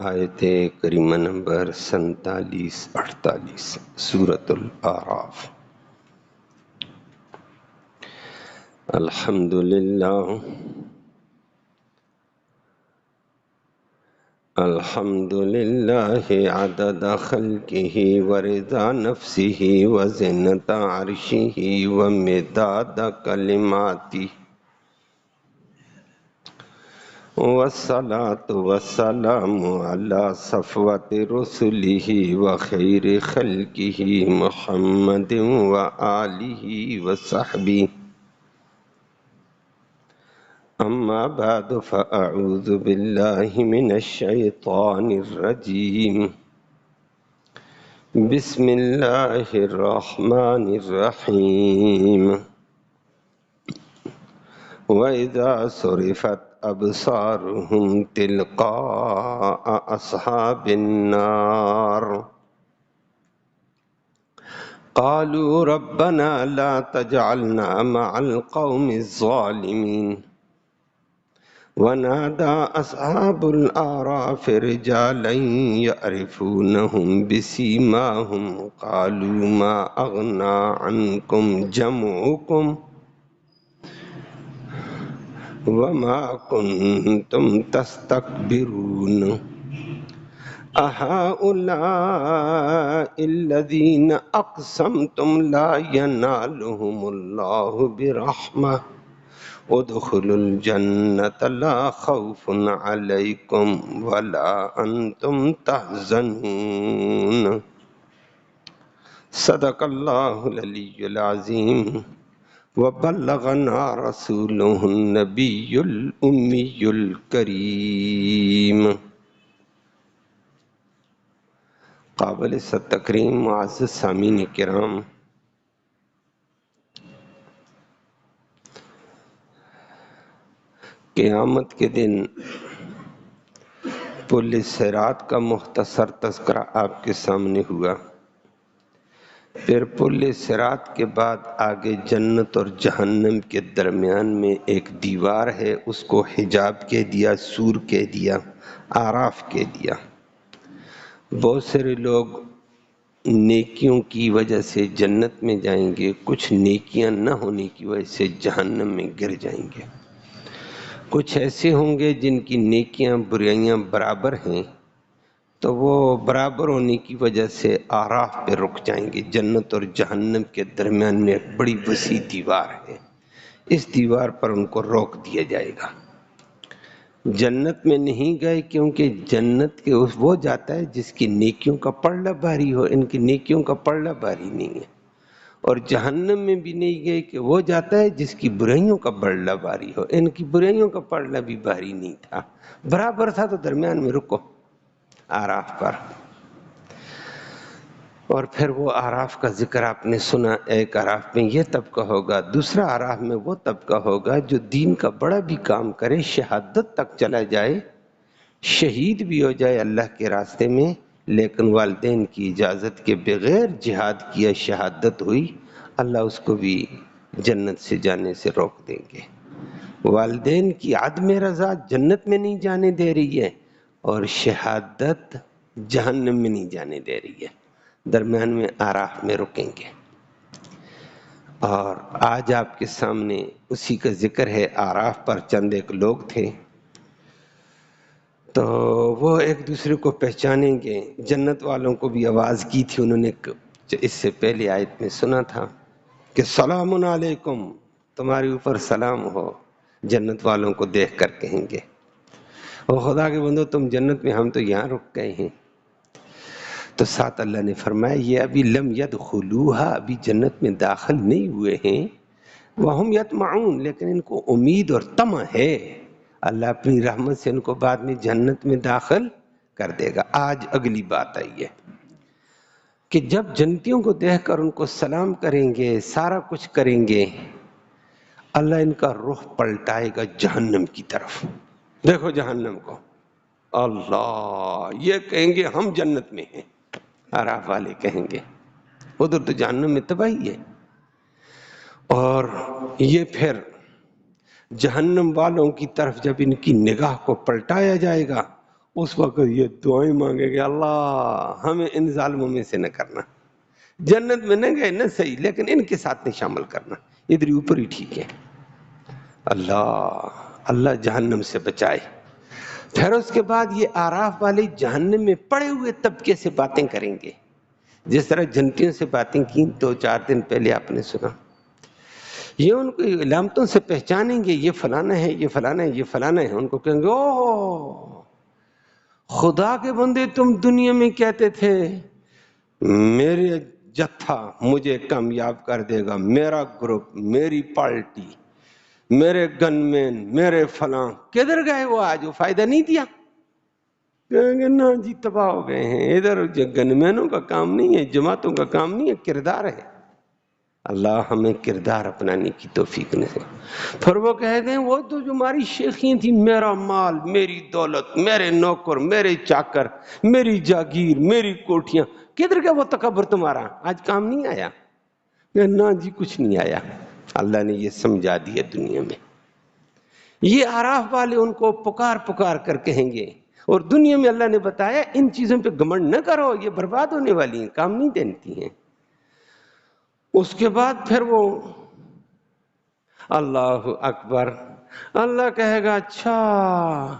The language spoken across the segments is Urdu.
آیت کریمہ نمبر 47-48 سورۃ الاعراف۔ الحمدللہ عدد خلقہ ورضا نفسہ وزنۃ عرشہ ومداد کلماتہ، والصلاة والسلام علی صفوت رسلہ وخیر خلقہ محمد وآلہ وصحبہ، اما بعد فاعوذ باللہ من الشیطان الرجیم، بسم اللہ الرحمن الرحیم۔ وَإِذَا صُرِفَتْ أَبْصَارُهُمْ تِلْقَاءَ أَصْحَابِ النَّارِ قَالُوا رَبَّنَا لَا تَجْعَلْنَا مَعَ الْقَوْمِ الظَّالِمِينَ وَنَادَى أَصْحَابُ الْأَعْرَافِ رِجَالًا يَعْرِفُونَهُم بِسِيمَاهُمْ قَالُوا مَا أَغْنَى عَنكُمْ جَمْعُكُمْ وَمَا كُنتُمْ تَسْتَكْبِرُونَ أَهَؤُلَاءِ الَّذِينَ أَقْسَمْتُمْ لَا يَنَالُهُمُ اللَّهُ بِرَحْمَةٍ ادْخُلُوا الْجَنَّةَ لَا خَوْفٌ عَلَيْكُمْ وَلَا أَنْتُمْ تَحْزَنُونَ۔ صدق اللہ العلی العظیم وبلغنا رسولہ النبی الامی الکریم۔ قابل تکریم معزز سامعین کرام، قیامت کے دن پل صراط کا مختصر تذکرہ آپ کے سامنے ہوا، پھر پل صراط کے بعد آگے جنت اور جہنم کے درمیان میں ایک دیوار ہے، اس کو حجاب کہہ دیا، سور کہہ دیا، اعراف کہہ دیا۔ بہت سارے لوگ نیکیوں کی وجہ سے جنت میں جائیں گے، کچھ نیکیاں نہ ہونے کی وجہ سے جہنم میں گر جائیں گے۔ کچھ ایسے ہوں گے جن کی نیکیاں برائیاں برابر ہیں، تو وہ برابر ہونے کی وجہ سے اعراف پہ رک جائیں گے۔ جنت اور جہنم کے درمیان میں ایک بڑی وسیع دیوار ہے، اس دیوار پر ان کو روک دیا جائے گا۔ جنت میں نہیں گئے کیونکہ جنت کے وہ جاتا ہے جس کی نیکیوں کا پلڑا بھاری ہو، ان کی نیکیوں کا پلڑا بھاری نہیں ہے۔ اور جہنم میں بھی نہیں گئے کہ وہ جاتا ہے جس کی برائیوں کا پلڑا بھاری ہو، ان کی برائیوں کا پلڑا بھی بھاری نہیں تھا، برابر تھا، تو درمیان میں رکو اعراف پر۔ اور پھر وہ اعراف کا ذکر آپ نے سنا، ایک اعراف میں یہ طبقہ ہوگا، دوسرا اعراف میں وہ طبقہ ہوگا جو دین کا بڑا بھی کام کرے، شہادت تک چلا جائے، شہید بھی ہو جائے اللہ کے راستے میں، لیکن والدین کی اجازت کے بغیر جہاد کیا، شہادت ہوئی، اللہ اس کو بھی جنت سے جانے سے روک دیں گے۔ والدین کی عدم رضا جنت میں نہیں جانے دے رہی ہے، اور شہادت جہنم میں نہیں جانے دے رہی ہے، درمیان میں اعراف میں رکیں گے۔ اور آج آپ کے سامنے اسی کا ذکر ہے۔ اعراف پر چند ایک لوگ تھے، تو وہ ایک دوسرے کو پہچانیں گے۔ جنت والوں کو بھی آواز کی تھی انہوں نے، اس سے پہلے آیت میں سنا تھا کہ سلام علیکم، تمہارے اوپر سلام ہو، جنت والوں کو دیکھ کر کہیں گے۔ او خدا کے بندو، تم جنت میں، ہم تو یہاں رک گئے ہیں۔ تو ساتھ اللہ نے فرمایا یہ ابھی لم یدخلوہا، ابھی جنت میں داخل نہیں ہوئے ہیں، وہم یطمعون، لیکن ان کو امید اور طمع ہے، اللہ اپنی رحمت سے ان کو بعد میں جنت میں داخل کر دے گا۔ آج اگلی بات آئی ہے کہ جب جنتیوں کو دیکھ کر ان کو سلام کریں گے، سارا کچھ کریں گے، اللہ ان کا رخ پلٹائے گا جہنم کی طرف۔ دیکھو جہنم کو، اللہ، یہ کہیں گے ہم جنت میں ہیں، اعراف والے کہیں گے، ادھر تو جہنم میں تباہی ہے۔ اور یہ پھر جہنم والوں کی طرف جب ان کی نگاہ کو پلٹایا جائے گا، اس وقت یہ دعائیں مانگے گے، اللہ ہمیں ان ظالموں میں سے نہ کرنا، جنت میں نہ گئے نہ صحیح لیکن ان کے ساتھ نہیں شامل کرنا، ادھر ہی اوپر ہی ٹھیک ہے۔ اللہ جہنم سے بچائے۔ پھر اس کے بعد یہ آراف والے جہنم میں پڑے ہوئے طبقے سے باتیں کریں گے، جس طرح جنتیوں سے باتیں کی 2-4 دن پہلے آپ نے سنا۔ یہ ان کو علامتوں سے پہچانیں گے، یہ فلانا ہے، یہ فلانا ہے، یہ فلانا ہے۔ ان کو کہیں گے، او خدا کے بندے، تم دنیا میں کہتے تھے میرے جتھا مجھے کامیاب کر دے گا، میرا گروپ، میری پارٹی، میرے گن مین، میرے فلاں، کدھر گئے وہ آج؟ وہ فائدہ نہیں دیا؟ کہیں گے نا جی تباہ ہو گئے ہیں، ادھر گن مینوں کا کام نہیں ہے، جماعتوں کا کام نہیں ہے، کردار ہے۔ اللہ ہمیں کردار اپنانے کی توفیق دے۔ پھر وہ کہتے ہیں وہ تو جو ہماری شیخیں تھیں، میرا مال، میری دولت، میرے نوکر، میرے چاکر، میری جاگیر، میری کوٹھیاں، کدھر گیا وہ تکبر تمہارا؟ آج کام نہیں آیا؟ نا جی کچھ نہیں آیا۔ اللہ نے یہ سمجھا دیا دنیا میں۔ یہ آراف والے ان کو پکار پکار کر کہیں گے، اور دنیا میں اللہ نے بتایا ان چیزوں پہ گھمنڈ نہ کرو، یہ برباد ہونے والی ہیں، کام نہیں دیتی ہیں۔ اس کے بعد پھر وہ اللہ اکبر، اللہ کہے گا اچھا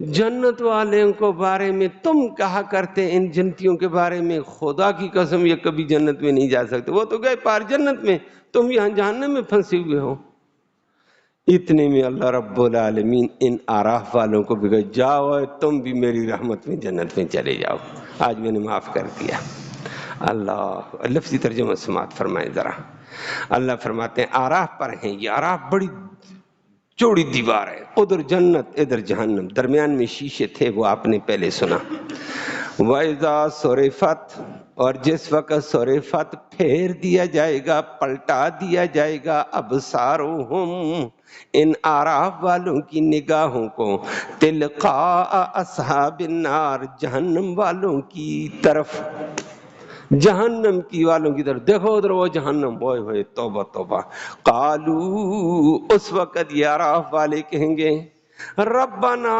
جنت والوں کو بارے میں تم کہا کرتے ان جنتیوں کے بارے میں، خدا کی قسم یہ کبھی جنت میں نہیں جا سکتے، وہ تو گئے پار جنت میں، تم یہاں جہنم میں پھنسے ہوئے ہو۔ اتنے میں اللہ رب العالمین ان آراف والوں کو بھی کہا جاؤ تم بھی میری رحمت میں جنت میں چلے جاؤ، آج میں نے معاف کر دیا۔ اللہ لفظی ترجمہ سماعت فرمائے ذرا۔ اللہ فرماتے ہیں آراف پر ہیں، یہ آراف بڑی چوڑی دیوار ہے، ادھر جنت ادھر جہنم، درمیان میں شیشے تھے، وہ آپ نے پہلے سنا۔ وَإِذَا صُرِفَتْ، اور جس وقت صرفت پھیر دیا جائے گا، پلٹا دیا جائے گا، ابصارہم ان آراف والوں کی نگاہوں کو، تلقاء اصحاب النار جہنم والوں کی طرف، جہنم کی والوں کی طرف، دیکھو ادھر وہ جہنم، ہوئے ہوئے توبہ توبہ۔ قالو، اس وقت یہ آراف والے کہیں گے ربنا،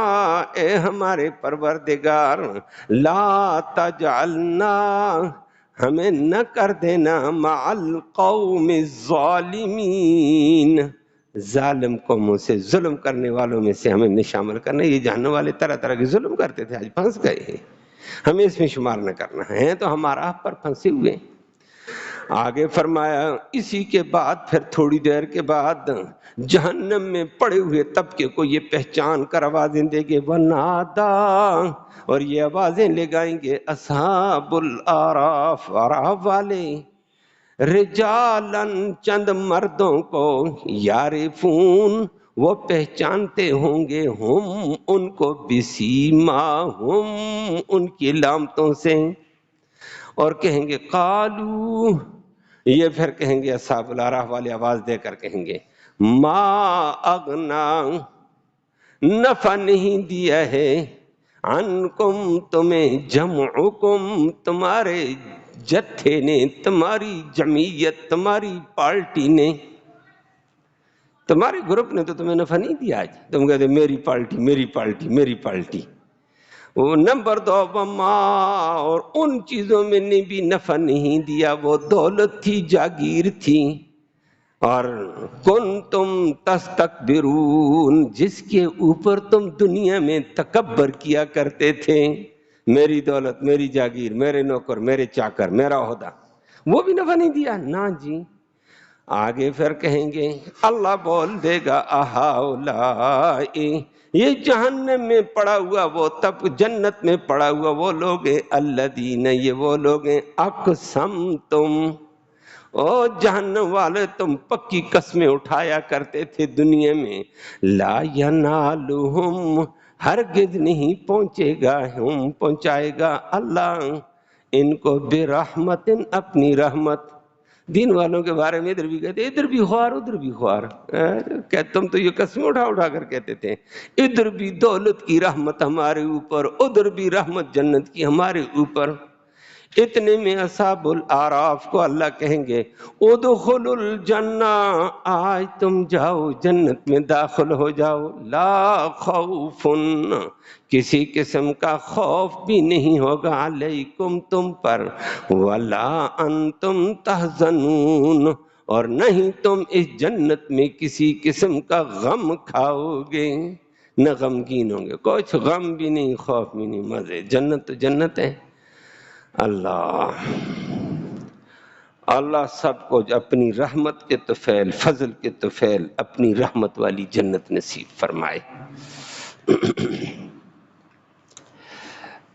اے ہمارے پروردگار، لا تجعلنا، ہمیں نہ کر دینا، مع القوم الظالمین، ظالم قوموں سے، ظلم کرنے والوں میں سے ہمیں نہ شامل کرنا۔ یہ جہنم والے طرح طرح کے ظلم کرتے تھے، آج پھنس گئے ہیں، ہمیں اس میں شمار نہ کرنا ہے، تو ہمارا آپ پر پھنسے ہوئے۔ آگے فرمایا اسی کے بعد پھر تھوڑی دیر کے بعد جہنم میں پڑے ہوئے طبقے کو یہ پہچان کر آوازیں دے گے، وَنَادَا، اور یہ آوازیں لے گائیں گے اصحاب الاعراف، آراف والے، رجالاً چند مردوں کو، یعرفون وہ پہچانتے ہوں گے، ہم ان کو، بسیماہم ان کی علامتوں سے، اور کہیں گے قالو، یہ پھر کہیں گے اصحاب الاعراف والے آواز دے کر کہیں گے، ما اغنا، نفع نہیں دیا ہے، عنکم تمہیں، جمعکم تمہارے جتھے نے، تمہاری جمعیت، تمہاری پارٹی نے، تمہارے گروپ نے تو تمہیں نفع نہیں دیا۔ آج تم کہتے میری پارٹی میری پارٹی میری پارٹی۔ وہ نمبر 2، وما، اور ان چیزوں میں نے بھی نفع نہیں دیا، وہ دولت تھی، جاگیر تھی، اور کنتم تستکبرون، جس کے اوپر تم دنیا میں تکبر کیا کرتے تھے، میری دولت، میری جاگیر، میرے نوکر، میرے چاکر، میرا عہدہ، وہ بھی نفع نہیں دیا، نا جی۔ آگے پھر کہیں گے، اللہ بول دے گا اہؤلاء، یہ جہنم میں پڑا ہوا وہ تب، جنت میں پڑا ہوا وہ لوگ ہیں، الذین، یہ وہ لوگ ہیں، اقسمتم، او جہنم والے تم پکی قسمیں اٹھایا کرتے تھے دنیا میں، لا ینالہم، ہرگز نہیں پہنچے گا، ہم پہنچائے گا اللہ ان کو، برحمت، اپنی رحمت۔ دین والوں کے بارے میں ادھر بھی کہتے، ادھر بھی خوار ادھر بھی خوار، کہ تم تو یہ قسمیں اٹھا اٹھا کر کہتے تھے، ادھر بھی دولت کی رحمت ہمارے اوپر، ادھر بھی رحمت جنت کی ہمارے اوپر۔ اتنے میں اصحاب الاعراف کو اللہ کہیں گے ادخلوا الجنہ، آج تم جاؤ جنت میں داخل ہو جاؤ، لا خوف، کسی قسم کا خوف بھی نہیں ہوگا، علیکم تم پر، ولا انتم تحزنون، اور نہیں تم اس جنت میں کسی قسم کا غم کھاؤ گے، نہ غمگین ہوں گے، کچھ غم بھی نہیں، خوف بھی نہیں، مزے، جنت تو جنت ہے۔ اللہ سب کو اپنی رحمت کے طفیل، فضل کے طفیل، اپنی رحمت والی جنت نصیب فرمائے۔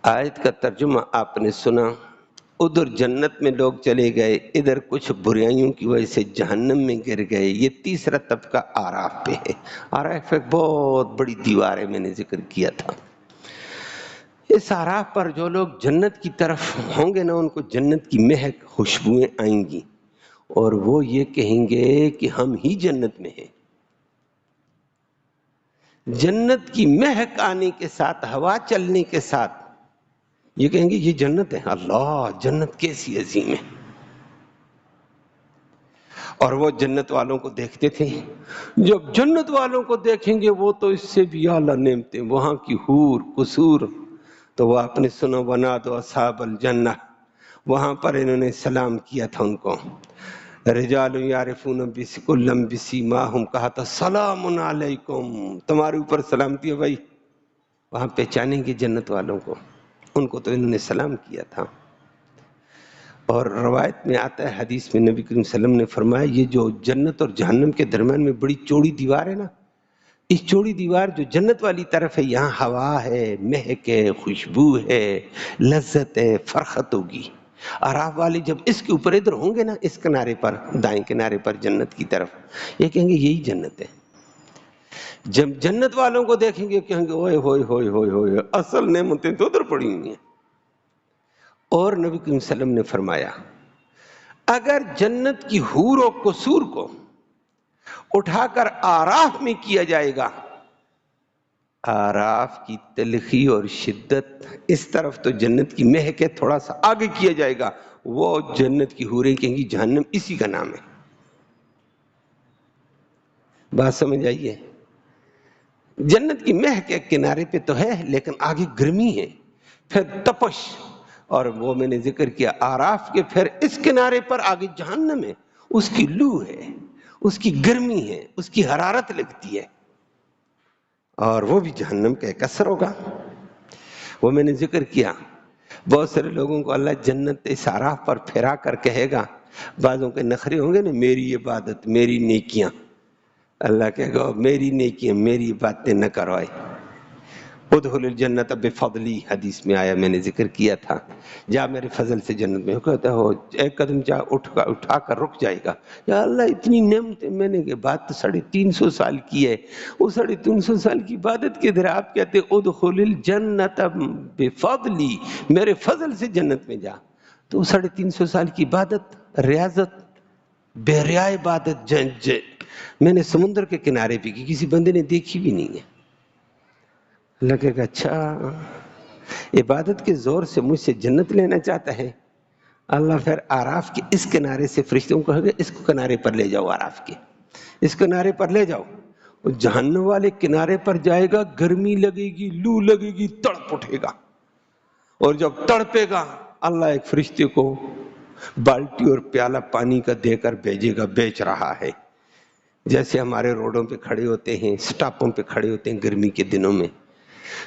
آیت کا ترجمہ آپ نے سنا، ادھر جنت میں لوگ چلے گئے، ادھر کچھ برائیوں کی وجہ سے جہنم میں گر گئے۔ یہ تیسرا طبقہ آراف پہ ہے۔ آراف ایک بہت بڑی دیوار ہے، میں نے ذکر کیا تھا۔ اس آراف پر جو لوگ جنت کی طرف ہوں گے نا، ان کو جنت کی مہک، خوشبوئیں آئیں گی، اور وہ یہ کہیں گے کہ ہم ہی جنت میں ہیں۔ جنت کی مہک آنے کے ساتھ، ہوا چلنے کے ساتھ یہ کہیں گے یہ جنت ہے۔ اللہ، جنت کیسی عظیم ہے۔ اور وہ جنت والوں کو دیکھتے تھے، جب جنت والوں کو دیکھیں گے وہ تو اس سے بھی اعلیٰ نعمتیں، وہاں کی حور، قصور، تو وہ آپ نے سنا ونادوا اصحاب الجنہ، وہاں پر انہوں نے سلام کیا تھا ان کو، رجال یعرفون کلا بسیماہم، کہا تھا سلام علیکم، تمہارے اوپر سلامتی ہے بھائی، وہاں پہچانیں گے جنت والوں کو، ان کو تو انہوں نے سلام کیا تھا۔ اور روایت میں آتا ہے، حدیث میں نبی کریم صلی اللہ علیہ وسلم نے فرمایا، یہ جو جنت اور جہنم کے درمیان میں بڑی چوڑی دیوار ہے نا، اس چوڑی دیوار جو جنت والی طرف ہے، یہاں ہوا ہے، مہک ہے، خوشبو ہے، لذت ہے، فرحت ہوگی۔ اعراف والے جب اس کے اوپر ادھر ہوں گے نا، اس کنارے پر، دائیں کنارے پر جنت کی طرف، یہ کہیں گے یہی جنت ہے۔ جب جنت والوں کو دیکھیں گے کہیں گے اوئے ہوئے ہوئے ہوئے ہوئے، اصل نعمتیں تو ادھر پڑی ہوئی ہیں۔ اور نبی کریم صلی اللہ علیہ وسلم نے فرمایا، اگر جنت کی حور و قصور کو اٹھا کر آراف میں کیا جائے گا، آراف کی تلخی اور شدت اس طرف تو جنت کی مہک ہے، تھوڑا سا آگے کیا جائے گا، وہ جنت کی حوریں کہیں گی جہنم اسی کا نام ہے۔ بات سمجھ آئیے؟ جنت کی مہک ایک کنارے پہ تو ہے، لیکن آگے گرمی ہے، پھر تپش، اور وہ میں نے ذکر کیا آراف کے پھر اس کنارے پر آگے جہنم ہے، اس کی لو ہے، اس کی گرمی ہے، اس کی حرارت لگتی ہے، اور وہ بھی جہنم کا ایک اثر ہوگا۔ وہ میں نے ذکر کیا، بہت سارے لوگوں کو اللہ جنت اس آراف پر پھیرا کر کہے گا، بعضوں کے نخرے ہوں گے نا، میری عبادت، میری نیکیاں، اللہ کہے گا میری نیکیاں، میری باتیں نہ کروائے، ادخل الجنت بفضلی، حدیث میں آیا، میں نے ذکر کیا تھا، جا میرے فضل سے جنت میں۔ کہتا ہو ایک قدم جا اٹھا کر رک جائے گا، یا اللہ اتنی نعمتیں، میں نے بات تو 350 سال کی ہے، وہ 350 سال کی عبادت کے ادھر آپ کہتے ادخل الجنت بفضلی، میرے فضل سے جنت میں جا، تو 350 سال کی عبادت، ریاضت، بے ریا عبادت، میں نے سمندر کے کنارے پہ کی، کسی بندے نے دیکھی بھی نہیں ہے۔ اللہ کہے گا اچھا، عبادت کے زور سے مجھ سے جنت لینا چاہتا ہے؟ اللہ پھر آراف کے اس کنارے سے فرشتوں کو کہے گا اس کو کنارے پر لے جاؤ، آراف کے اس کنارے پر لے جاؤ، وہ جہنم والے کنارے پر جائے گا، گرمی لگے گی، لو لگے گی، تڑپ اٹھے گا، اور جب تڑپے گا اللہ ایک فرشتے کو بالٹی اور پیالہ پانی کا دے کر بھیجے گا، بیچ رہا ہے، جیسے ہمارے روڈوں پہ کھڑے ہوتے ہیں، سٹاپوں پہ کھڑے ہوتے ہیں گرمی کے دنوں میں،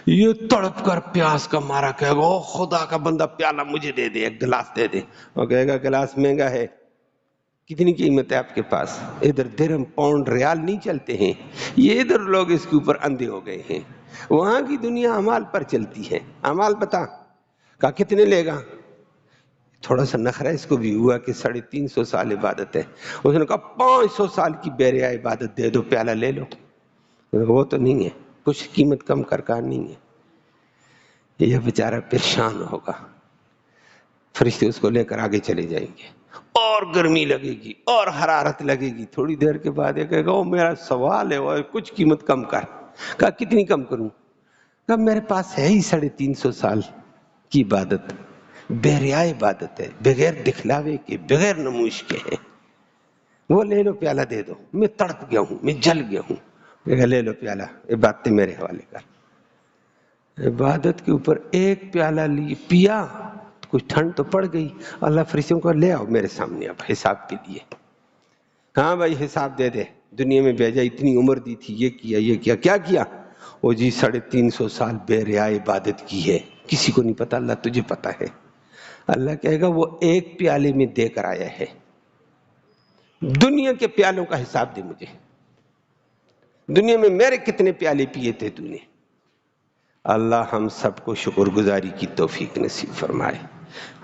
یہ تڑپ کر پیاس کا مارا کہے گا او خدا کا بندہ پیالہ مجھے دے دے، ایک گلاس دے دے، اور کہے گا گلاس مہنگا ہے، کتنی قیمت ہے آپ کے پاس؟ ادھر درہم پاؤنڈ ریال نہیں چلتے ہیں، یہ ادھر لوگ اس کے اوپر اندھے ہو گئے ہیں، وہاں کی دنیا اعمال پر چلتی ہے، اعمال بتا، کہا کتنے لے گا؟ تھوڑا سا نخرہ اس کو بھی ہوا کہ 350 سال عبادت ہے، اس نے کہا 500 سال کی بے ریا عبادت دے دو، پیالہ لے لو، وہ تو نہیں ہے، کچھ قیمت کم کر کہا نہیں ہے، یہ بیچارہ پریشان ہوگا، فرشتے اس کو لے کر آگے چلے جائیں گے، اور گرمی لگے گی اور حرارت لگے گی، تھوڑی دیر کے بعد یہ کہے گا او میرا سوال ہے، وہ کچھ قیمت کم کر، کہا کتنی کم کروں؟ کہا میرے پاس ہے ہی 350 سال کی عبادت، بہریا عبادت ہے، بغیر دکھلاوے کے، بغیر نموش کے ہے۔ وہ لے لو پیالہ دے دو، میں تڑپ گیا ہوں، میں جل گیا ہوں، لے لو پیالہ، عبادتیں میرے حوالے کر۔ عبادت کے اوپر ایک پیالہ لی پیا، کچھ ٹھنڈ تو پڑ گئی، اللہ فرشتوں کو لے آؤ میرے سامنے اب حساب کے لیے۔ ہاں بھائی حساب دے دے، دنیا میں بھیجا، اتنی عمر دی تھی، یہ کیا یہ کیا، کیا کیا؟ وہ جی 350 سال بے ریا عبادت کی ہے، کسی کو نہیں پتا، اللہ تجھے پتا ہے۔ اللہ کہے گا وہ ایک پیالے میں دے کر آیا ہے، دنیا کے پیالوں کا حساب دے مجھے، دنیا میں میرے کتنے پیالے پیے تھے تو نے۔ اللہ ہم سب کو شکر گزاری کی توفیق نصیب فرمائے۔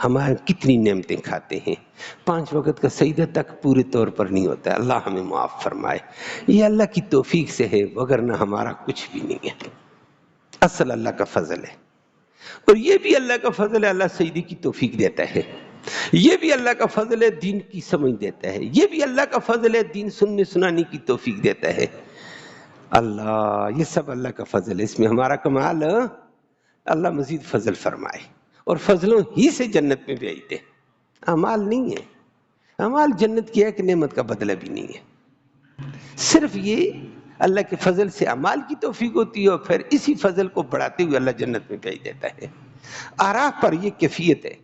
ہمارے کتنی نعمتیں کھاتے ہیں، 5 وقت کا سجدہ تک پورے طور پر نہیں ہوتا ہے، اللہ ہمیں معاف فرمائے۔ یہ اللہ کی توفیق سے ہے، وگرنہ ہمارا کچھ بھی نہیں ہے، اصل اللہ کا فضل ہے۔ اور یہ بھی اللہ کا فضل ہے، اللہ سجدے کی توفیق دیتا ہے، یہ بھی اللہ کا فضل ہے، دین کی سمجھ دیتا ہے، یہ بھی اللہ کا فضل ہے، دین سننے سنانے کی توفیق دیتا ہے۔ اللہ، یہ سب اللہ کا فضل ہے، اس میں ہمارا کمال ہے۔ اللہ مزید فضل فرمائے، اور فضلوں ہی سے جنت میں بھیج دے، اعمال نہیں ہے۔ اعمال جنت کی ایک نعمت کا بدلہ بھی نہیں ہے، صرف یہ اللہ کے فضل سے اعمال کی توفیق ہوتی ہے، اور پھر اسی فضل کو بڑھاتے ہوئے اللہ جنت میں بھیج دیتا ہے۔ اعراف پر یہ کیفیت ہے،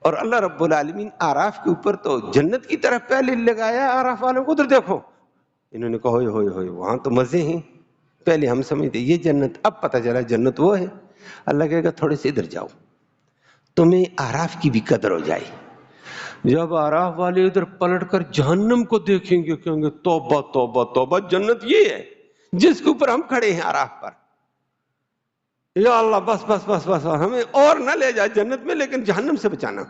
اور اللہ رب العالمین اعراف کے اوپر تو جنت کی طرف پہلے لگایا، اعراف والوں کو ادھر دیکھو، انہوں نے کہا ہوئے ہوئے ہوئے وہاں تو مزے ہیں، پہلے ہم سمجھتے یہ جنت، اب پتہ چلا جنت وہ ہے۔ اللہ کہے گا تھوڑے سے ادھر جاؤ، تمہیں اعراف کی بھی قدر ہو جائے۔ جب اعراف والے ادھر پلٹ کر جہنم کو دیکھیں گے، کہیں گے توبہ توبہ توبہ، جنت یہ ہے جس کے اوپر ہم کھڑے ہیں اعراف پر، یا اللہ بس بس بس بس، ہمیں اور نہ لے جا جنت میں، لیکن جہنم سے بچانا۔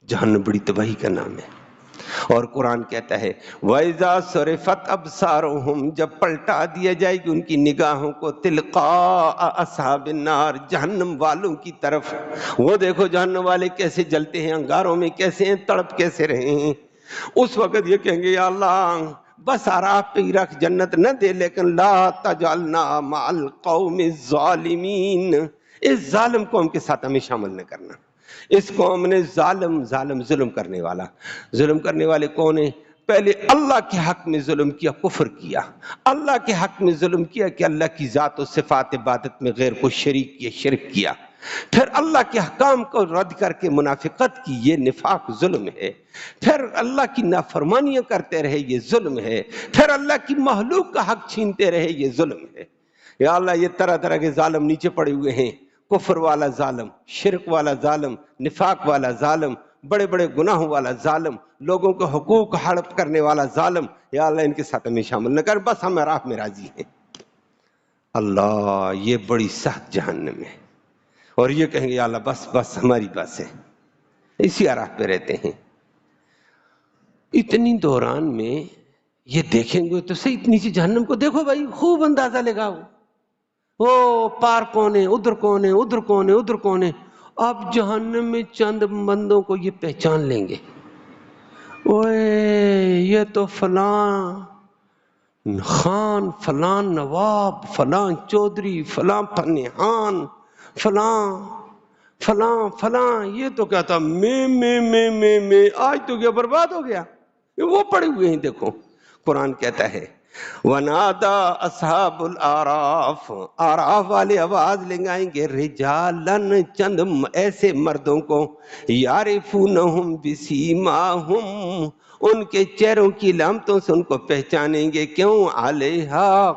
جہنم بڑی تباہی کا نام ہے، اور قرآن کہتا ہے وَإِذَا صُرِفَتْ أَبْصَارُهُمْ، جب پلٹا دیا جائے گی ان کی نگاہوں کو، تِلْقَاءَ أَصْحَابِ النَّارِ، جہنم والوں کی طرف، وہ دیکھو جہنم والے کیسے جلتے ہیں، انگاروں میں کیسے ہیں، تڑپ کیسے رہے ہیں۔ اس وقت یہ کہیں گے یا اللہ بس اعراف پہ ہی رکھ، جنت نہ دے، لیکن لا تجعلنا مع القوم الظالمین، اس ظالم قوم کے ساتھ ہمیں شامل نہ کرنا۔ اس قوم نے ظلم کرنے والا، ظلم کرنے والے کون ہیں؟ پہلے اللہ کے حق میں ظلم کیا، کفر کیا، اللہ کے حق میں ظلم کیا کہ اللہ کی ذات و صفات عبادت میں غیر کو شریک کیا، شرک کیا، پھر اللہ کے احکام کو رد کر کے منافقت کی، یہ نفاق ظلم ہے، پھر اللہ کی نافرمانیاں کرتے رہے، یہ ظلم ہے، پھر اللہ کی مخلوق کا حق چھینتے رہے، یہ ظلم ہے۔ یا اللہ یہ طرح طرح کے ظالم نیچے پڑے ہوئے ہیں، کفر والا ظالم، شرک والا ظالم، نفاق والا ظالم، بڑے بڑے گناہوں والا ظالم، لوگوں کے حقوق ہڑپ کرنے والا ظالم، یا اللہ ان کے ساتھ ہمیں شامل نہ کر، بس ہم اعراف میں راضی ہیں۔ اللہ یہ بڑی سخت جہنم ہے، اور یہ کہیں گے یا اللہ بس بس ہماری بس ہے، اسی اعراف پہ رہتے ہیں۔ اتنی دوران میں یہ دیکھیں گے تو صحیح، اتنی سی جہنم کو دیکھو بھائی، خوب اندازہ لگاؤ، وہ پار کون ہے، ادھر کون ہے، ادھر کون ہے، ادھر کون ہے۔ اب جہنم میں چند بندوں کو یہ پہچان لیں گے، اوے یہ تو فلاں خان، فلاں نواب، فلاں چودھری، فلاں پنہان، فلاں فلاں فلاں، یہ تو کیا تھا میں آج تو کیا برباد ہو گیا، وہ پڑے ہوئے ہیں دیکھو۔ قرآن کہتا ہے وَنَادَى أَصْحَابُ الْأَعْرَافِ، اعراف والے آواز لگائیں گے، رجالن، چند ایسے مردوں کو، یعرفونہم بسیماہم، ان کے چہروں کی علامتوں سے ان کو پہچانیں گے، کیوں؟ علیہا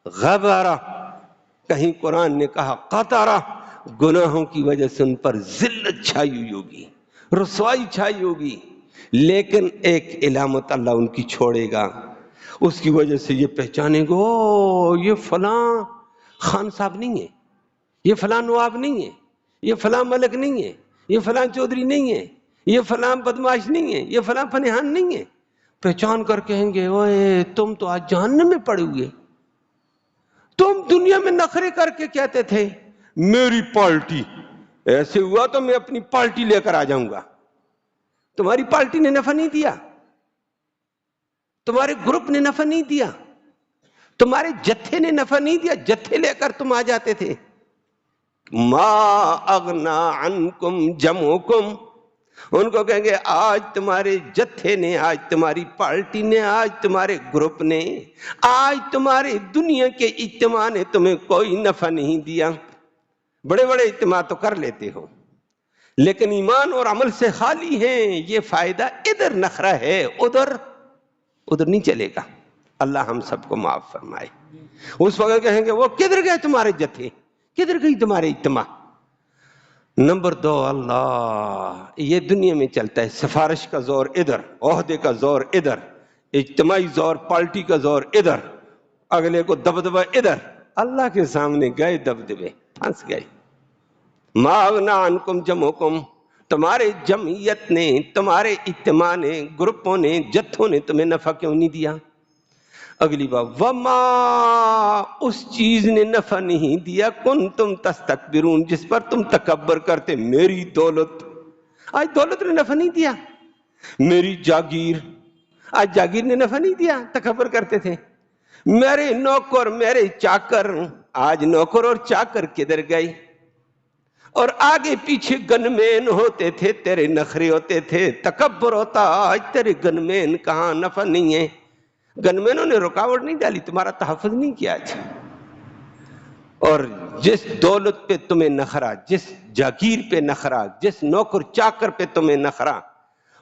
غبرہ، کہیں قرآن نے کہا قطرہ، گناہوں کی وجہ سے ان پر ذلت چھائی ہوئی ہوگی، رسوائی چھائی ہوگی، لیکن ایک علامت اللہ ان کی چھوڑے گا، اس کی وجہ سے یہ پہچانیں گے، او یہ فلاں خان صاحب نہیں ہے، یہ فلاں نواب نہیں ہے، یہ فلاں ملک نہیں ہے، یہ فلاں چودھری نہیں ہے، یہ فلاں بدماش نہیں ہے، یہ فلاں پنہان نہیں ہے۔ پہچان کر کہیں گے اوے تم تو آج جہنم میں پڑے ہوئے، تم دنیا میں نخرے کر کے کہتے تھے میری پارٹی، ایسے ہوا تو میں اپنی پارٹی لے کر آ جاؤں گا، تمہاری پارٹی نے نفع نہیں دیا، تمہارے گروپ نے نفع نہیں دیا، تمہارے جتھے نے نفع نہیں دیا، جتھے لے کر تم آ جاتے تھے، ما اغنا عنکم جمعکم، ان کو کہیں گے آج تمہارے جتھے نے، آج تمہاری پارٹی نے، آج تمہارے گروپ نے، آج تمہارے دنیا کے اجتماع نے تمہیں کوئی نفع نہیں دیا۔ بڑے بڑے اجتماع تو کر لیتے ہو لیکن ایمان اور عمل سے خالی ہیں، یہ فائدہ ادھر نخرہ ہے، ادھر نہیں چلے گا۔ اللہ ہم سب کو معاف فرمائے۔ اس وقت کہیں گے وہ کدھر گئے تمہارے جتھے، کدھر گئی تمہارے اجتماع؟ نمبر 2، اللہ یہ دنیا میں چلتا ہے، سفارش کا زور ادھر، عہدے کا زور ادھر، اجتماعی زور، پارٹی کا زور ادھر، اگلے کو دبدبہ ادھر۔ اللہ کے سامنے گئے دبدبے، پھنس گئے۔ ما اغنا عنکم جمعکم، تمہارے جمعیت نے، تمہارے اجتماع نے، گروپوں نے، جتھوں نے تمہیں نفع کیوں نہیں دیا؟ اگلی بات، وما، اس چیز نے نفع نہیں دیا، کنتم تستکبرون، جس پر تم تکبر کرتے، میری دولت، آج دولت نے نفع نہیں دیا، میری جاگیر، آج جاگیر نے نفع نہیں دیا، تکبر کرتے تھے، میرے نوکر، میرے چاکر، آج نوکر اور چاکر کدھر گئے؟ اور آگے پیچھے گنمین ہوتے تھے، تیرے نخرے ہوتے تھے، تکبر ہوتا، آج تیرے گنمین کہاں، نفع نہیں ہے، گنمینوں نے رکاوٹ نہیں ڈالی، تمہارا تحفظ نہیں کیا آج۔ اور جس دولت پہ تمہیں نخرا، جس جاگیر پہ نخرا، جس نوکر چاکر پہ تمہیں نخرا،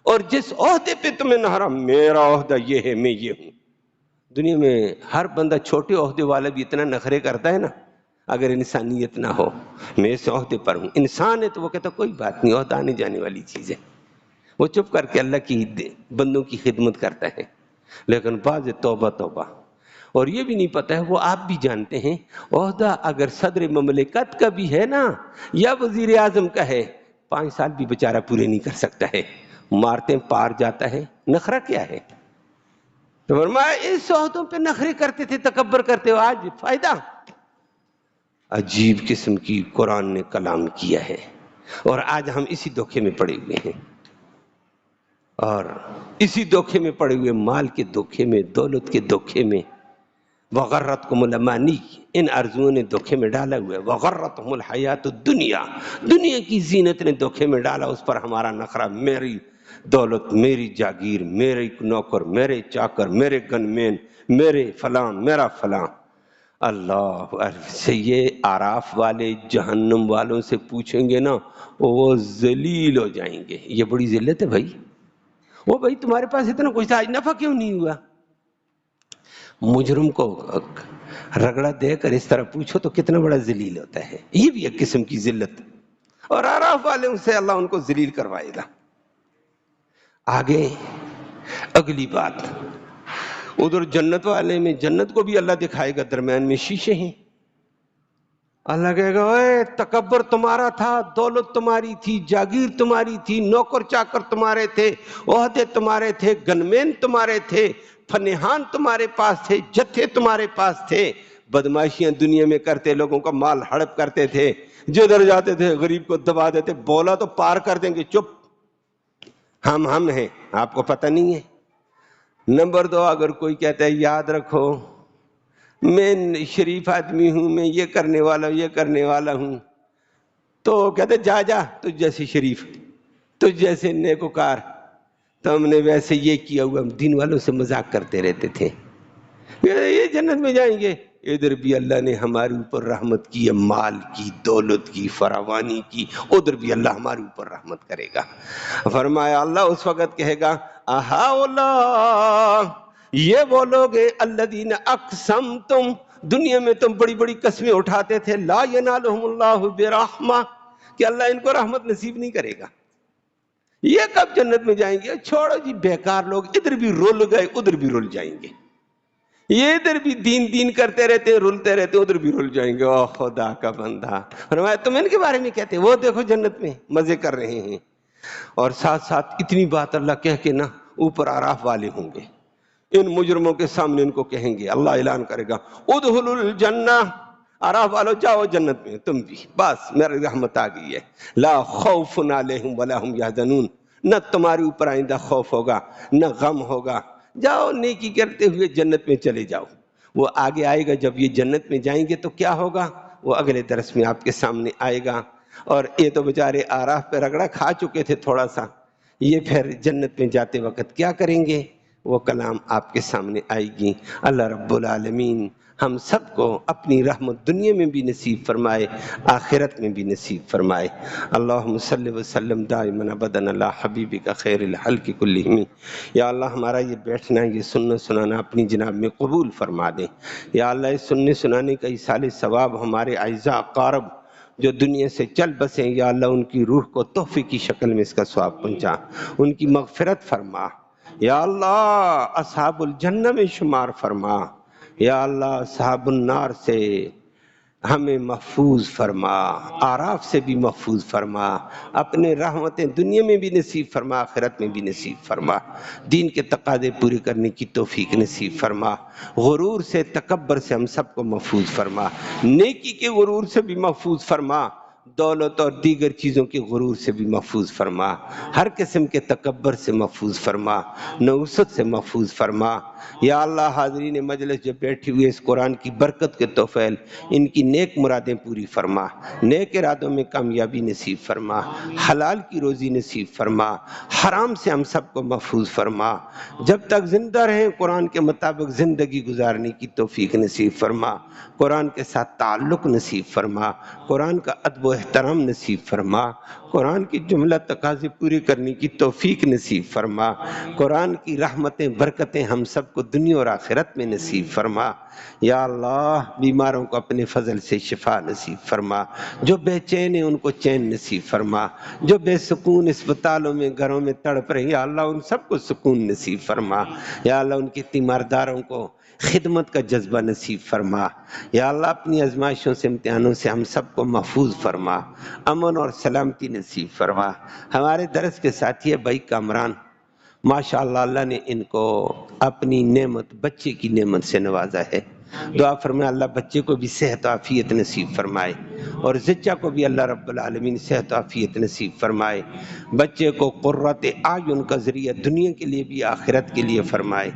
اور جس عہدے پہ تمہیں نخرا، میرا عہدہ یہ ہے، میں یہ ہوں۔ دنیا میں ہر بندہ چھوٹے عہدے والا بھی اتنا نخرے کرتا ہے نا، اگر انسانیت نہ ہو، میں اس عہدے پر ہوں، انسان ہے تو وہ کہتا کوئی بات نہیں، عہدہ آنے جانے والی چیز ہے، وہ چپ کر کے اللہ کی بندوں کی خدمت کرتا ہے۔ لیکن بعض توبہ توبہ، اور یہ بھی نہیں پتہ ہے، وہ آپ بھی جانتے ہیں، عہدہ اگر صدر مملکت کا بھی ہے نا، یا وزیر اعظم کا ہے، 5 سال بھی بیچارہ پورے نہیں کر سکتا ہے، مارتے پار جاتا ہے۔ نخرہ کیا ہے؟ تو فرمایا اس عہدوں پہ نخرے کرتے تھے، تکبر کرتے ہو، آج فائدہ؟ عجیب قسم کی قرآن نے کلام کیا ہے، اور آج ہم اسی دھوکے میں پڑے ہوئے ہیں، اور اسی دھوکے میں پڑے ہوئے، مال کے دھوکے میں، دولت کے دھوکے میں۔ وغرتکم الامانی، ان آرزوؤں نے دھوکے میں ڈالا ہوا ہے، وغرتہم الحیات الدنیا، دنیا کی زینت نے دھوکے میں ڈالا، اس پر ہمارا نخرہ، میری دولت، میری جاگیر، میرے نوکر، میرے چاکر، میرے گنمین، میرے فلاں، میرا فلاں۔ اللہ سے یہ آراف والے جہنم والوں سے پوچھیں گے نا، وہ ذلیل ہو جائیں گے۔ یہ بڑی ذلت ہے بھائی، وہ بھائی تمہارے پاس اتنا کچھ تھا، آج نفع کیوں نہیں ہوا؟ مجرم کو رگڑا دے کر اس طرح پوچھو تو کتنا بڑا ذلیل ہوتا ہے، یہ بھی ایک قسم کی ذلت، اور آراف والوں سے اللہ ان کو ذلیل کروائے گا۔ آگے اگلی بات، ادھر جنت والے میں، جنت کو بھی اللہ دکھائے گا، درمیان میں شیشے ہیں، اللہ کہے گا اے تکبر تمہارا تھا، دولت تمہاری تھی، جاگیر تمہاری تھی، نوکر چاکر تمہارے تھے، عہدے تمہارے تھے، گنمین تمہارے تھے، فنہان تمہارے پاس تھے، جتھے تمہارے پاس تھے، بدماشیاں دنیا میں کرتے، لوگوں کا مال ہڑپ کرتے تھے، جدھر جاتے تھے غریب کو دبا دیتے، بولا تو پار کر دیں گے، چپ، ہم ہیں، آپ کو پتہ نہیں ہے۔ نمبر 2، اگر کوئی کہتا ہے یاد رکھو میں شریف آدمی ہوں، میں یہ کرنے والا ہوں، یہ کرنے والا ہوں، تو کہتے جا تجھ جیسے شریف، تجھ جیسے نیکوکار، تو ہم نے ویسے یہ کیا ہوا، ہم دین والوں سے مذاق کرتے رہتے تھے، یہ جنت میں جائیں گے۔ ادھر بھی اللہ نے ہمارے اوپر رحمت کی ہے، مال کی، دولت کی، فراوانی کی، ادھر بھی اللہ ہمارے اوپر رحمت کرے گا۔ فرمایا اللہ اس وقت کہے گا اہؤلاء، یہ وہ لوگ ہیں الذین اقسمتم، دنیا میں تم بڑی بڑی قسمیں اٹھاتے تھے، لا ینالہم اللہ برحمہ، کہ اللہ ان کو رحمت نصیب نہیں کرے گا، یہ کب جنت میں جائیں گے؟ چھوڑو جی بیکار لوگ، ادھر بھی رول گئے ادھر بھی رول جائیں گے، یہ ادھر بھی دین کرتے رہتے ہیں، رلتے رہتے ادھر بھی رل جائیں گے۔ او خدا کا بندہ، فرمایا تم ان کے بارے میں کہتے، وہ دیکھو جنت میں مزے کر رہے ہیں، اور ساتھ ساتھ اتنی بات اللہ کہہ کے نا اوپر آراف والے ہوں گے، ان مجرموں کے سامنے ان کو کہیں گے، اللہ اعلان کرے گا ادخلوا الجنہ، آراف والو جاؤ جنت میں، تم بھی، بس میری رحمت آ گئی ہے، لا خوف علیہم ولا هم یحزنون، نہ تمہارے اوپر آئندہ خوف ہوگا نہ غم ہوگا، جاؤ نیکی کرتے ہوئے جنت میں چلے جاؤ۔ وہ آگے آئے گا، جب یہ جنت میں جائیں گے تو کیا ہوگا؟ وہ اگلے درس میں آپ کے سامنے آئے گا۔ اور یہ تو بیچارے آراف پہ رگڑا کھا چکے تھے تھوڑا سا، یہ پھر جنت میں جاتے وقت کیا کریں گے، وہ کلام آپ کے سامنے آئے گی۔ اللہ رب العالمین ہم سب کو اپنی رحمت دنیا میں بھی نصیب فرمائے، آخرت میں بھی نصیب فرمائے۔ اللہم صلی وسلم دائما ابدا علی حبیبک خیر الخلق کلہم۔ یا اللہ ہمارا یہ بیٹھنا، یہ سننا سنانا اپنی جناب میں قبول فرما دیں۔ یا اللہ اس سننے سنانے کا ایصال ثواب ہمارے اعزاء اقارب جو دنیا سے چل بسیں، یا اللہ ان کی روح کو تحفے کی شکل میں اس کا ثواب پہنچا، ان کی مغفرت فرما۔ یا اللہ اصحاب الجنہ میں شمار فرما۔ یا اللہ اصحاب النار سے ہمیں محفوظ فرما، آراف سے بھی محفوظ فرما، اپنے رحمتیں دنیا میں بھی نصیب فرما، آخرت میں بھی نصیب فرما، دین کے تقاضے پورے کرنے کی توفیق نصیب فرما، غرور سے تکبر سے ہم سب کو محفوظ فرما، نیکی کے غرور سے بھی محفوظ فرما، دولت اور دیگر چیزوں کے غرور سے بھی محفوظ فرما، ہر قسم کے تکبر سے محفوظ فرما، نوست سے محفوظ فرما۔ یا اللہ حاضرین مجلس جو بیٹھی ہوئے اس قرآن کی برکت کے توفیل، ان کی نیک مرادیں پوری فرما، نیک ارادوں میں کامیابی نصیب فرما، حلال کی روزی نصیب فرما، حرام سے ہم سب کو محفوظ فرما، جب تک زندہ رہیں قرآن کے مطابق زندگی گزارنے کی توفیق نصیب فرما، قرآن کے ساتھ تعلق نصیب فرما، قرآن کا ادب و احترام نصیب فرما، قرآن کی جملہ تقاضے پورے کرنے کی توفیق نصیب فرما، قرآن کی رحمتیں برکتیں ہم سب کو دنیا اور آخرت میں نصیب فرما۔ یا اللہ بیماروں کو اپنے فضل سے شفا نصیب فرما، جو بے چین ہیں ان کو چین نصیب فرما، جو بے سکون اسپتالوں میں گھروں میں تڑپ رہے ہیں یا اللہ ان سب کو سکون نصیب فرما۔ یا اللہ ان کے تیمارداروں کو خدمت کا جذبہ نصیب فرما۔ یا اللہ اپنی آزمائشوں سے امتحانوں سے ہم سب کو محفوظ فرما، امن اور سلامتی نصیب فرما۔ ہمارے درس کے ساتھی بھائی کامران ماشاءاللہ اللہ نے ان کو اپنی نعمت بچے کی نعمت سے نوازا ہے، دعا فرمائے اللہ بچے کو بھی صحت و عافیت نصیب فرمائے، اور زچہ کو بھی اللہ رب العالمین صحت و عافیت نصیب فرمائے، بچے کو قرۃ اعین کا ذریعہ دنیا کے لیے بھی آخرت کے لیے فرمائے،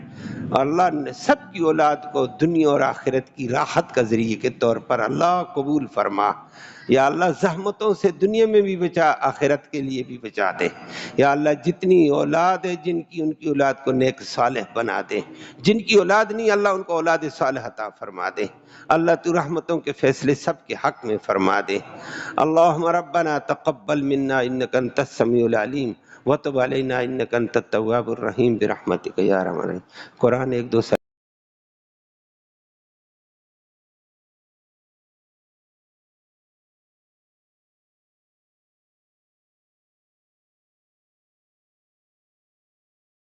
اور اللہ نے سب کی اولاد کو دنیا اور آخرت کی راحت کا ذریعے کے طور پر اللہ قبول فرما۔ یا اللہ زحمتوں سے دنیا میں بھی بچا، آخرت کے لیے بھی بچا دے۔ یا اللہ جتنی اولاد ہے جن کی ان کی اولاد کو نیک صالح بنا دے، جن کی اولاد نہیں اللہ ان کو اولاد صالح عطا فرما دے۔ اللہ تو رحمتوں کے فیصلے سب کے حق میں فرما دے۔ اللہم ربنا تقبل منا انک انت السمیع العلیم وتب علینا انک انت التواب الرحیم برحمتک یا ارحم الراحمین۔ قرآن ایک دو